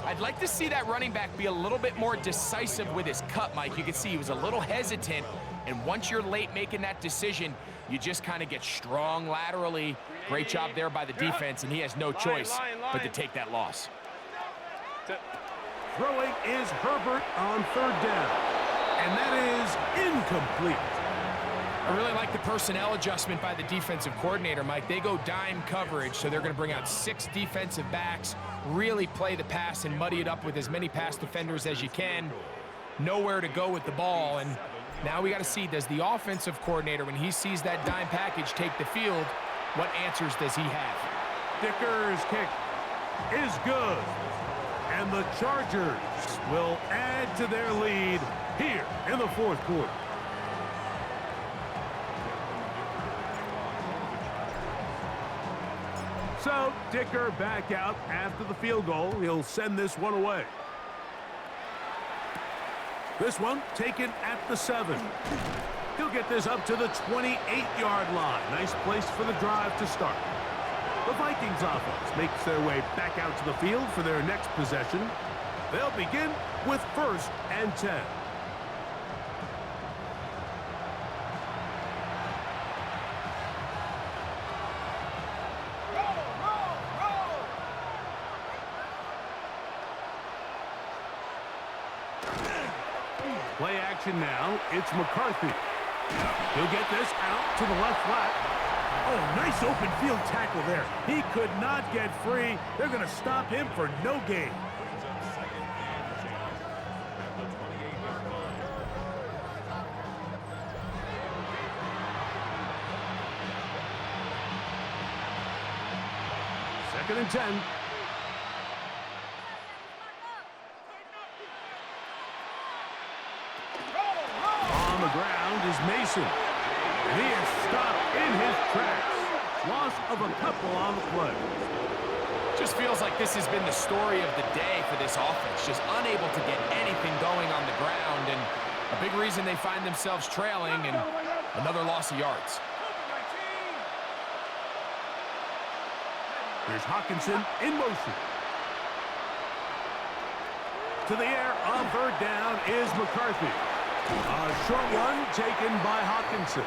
I'd like to see that running back be a little bit more decisive with his cut, Mike. You can see he was a little hesitant, and once you're late making that decision, you just kind of get strong laterally. Great job there by the defense, and he has no choice but to take that loss. Throwing is Herbert on third down, and that is incomplete. I really like the personnel adjustment by the defensive coordinator, Mike. They go dime coverage, so they're going to bring out 6 defensive backs, really play the pass and muddy it up with as many pass defenders as you can. Nowhere to go with the ball, and now we got to see, does the offensive coordinator, when he sees that dime package take the field, what answers does he have? Dicker's kick is good, and the Chargers will add to their lead here in the fourth quarter. So, Dicker back out after the field goal. He'll send this one away. This one taken at the 7. He'll get this up to the 28-yard line. Nice place for the drive to start. The Vikings offense makes their way back out to the field for their next possession. They'll begin with 1st and 10. Play action now. It's McCarthy. He'll get this out to the left flat. Oh, nice open field tackle there. He could not get free. They're going to stop him for no gain. Brings up second and 10 at the 28-yard line. Second and 10. On the ground is Mason. And he is stopped in his tracks. Loss of a couple on the play. Just feels like this has been the story of the day for this offense. Just unable to get anything going on the ground, and a big reason they find themselves trailing, and another loss of yards. Here's Hawkinson in motion. To the air on third down is McCarthy. A short one taken by Hawkinson.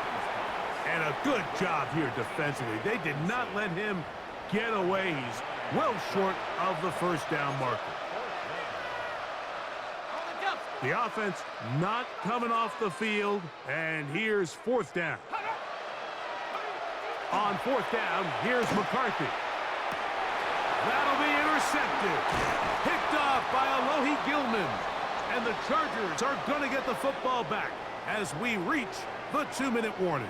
And a good job here defensively. They did not let him get away. He's well short of the first down marker. The offense not coming off the field. And here's fourth down. On fourth down, here's McCarthy. That'll be intercepted. Picked off by Alohi Gilman. And the Chargers are going to get the football back as we reach the 2-minute warning.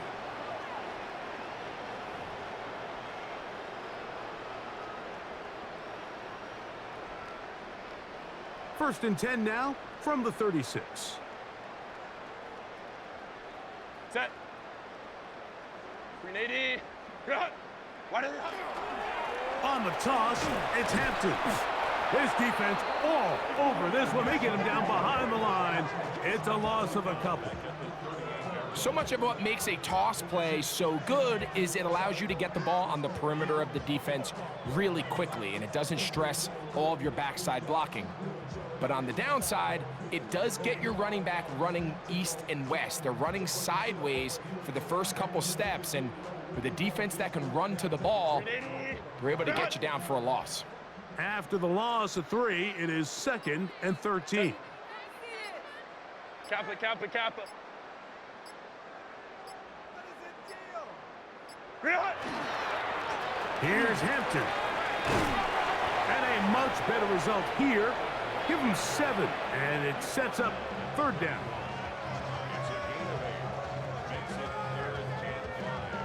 First and 10 now from the 36. Set. 380. Cut. What is it? On the toss, it's Hampton. His defense all over this one. They get him down behind the line. It's a loss of a couple. So much of what makes a toss play so good is it allows you to get the ball on the perimeter of the defense really quickly, and it doesn't stress all of your backside blocking. But on the downside, it does get your running back running east and west. They're running sideways for the first couple steps, and with a defense that can run to the ball, they're able to get you down for a loss. After the loss of 3, it is 2nd and 13. Kappa, Kappa, Kappa. Here's Hampton. And a much better result here. Give him 7, and it sets up third down. It's a gain of 8. Makes it 3rd and 5.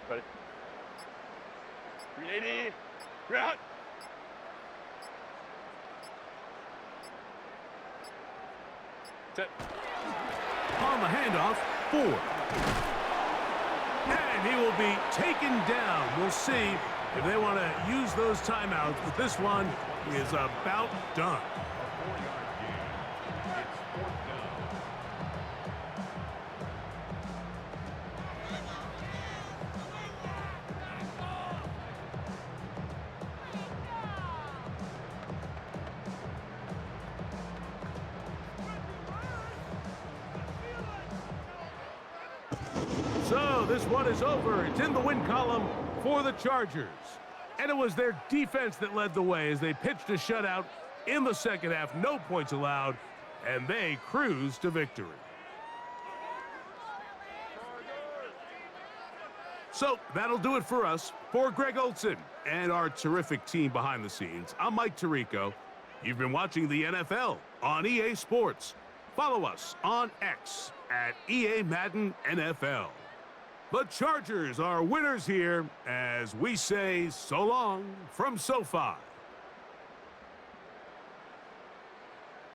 Ready? 380. Cut. Set. On the handoff, 4. And he will be taken down. We'll see if they want to use those timeouts, but this one is about done. A 4-yard gain. It's 4th down. So this one is over. It's in the win column for the Chargers. And it was their defense that led the way as they pitched a shutout in the second half. No points allowed, and they cruised to victory. So that'll do it for us. For Greg Olson and our terrific team behind the scenes, I'm Mike Tirico. You've been watching the NFL on EA Sports. Follow us on X at EA Madden NFL. The Chargers are winners here as we say so long from SoFi.